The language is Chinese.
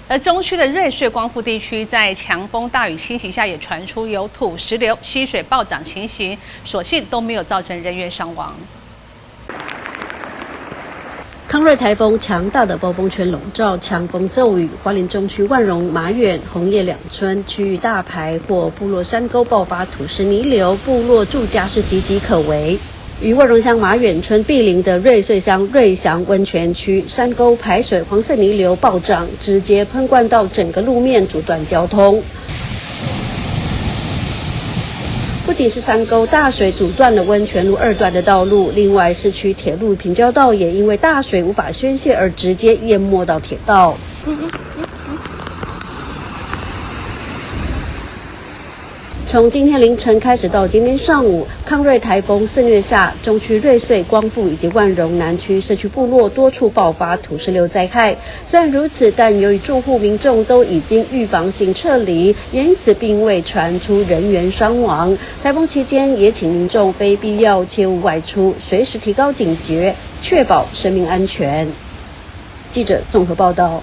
而中区的瑞穗光复地区，在强风大雨侵袭下，也传出有土石流、溪水暴涨情形，所幸都没有造成人员伤亡。康瑞台风强大的暴风圈笼罩，强风骤雨，花莲中区万荣、马远、红叶两村区域大排或部落山沟爆发土石泥流，部落住家是岌岌可危。与万荣乡马远村毗邻的瑞穗乡瑞祥温泉区山沟排水黄色泥流暴涨，直接喷灌到整个路面，阻断交通。不仅是山沟大水阻断了温泉路2段的道路，另外市区铁路平交道也因为大水无法宣泄而直接淹没到铁道。从今天凌晨开始到今天上午，康瑞台风肆虐下，中区瑞穗、光复以及万荣南区社区部落多处爆发土石流灾害。虽然如此，但由于住户民众都已经预防性撤离，因此并未传出人员伤亡。台风期间也请民众非必要切勿外出，随时提高警觉，确保生命安全。记者综合报道。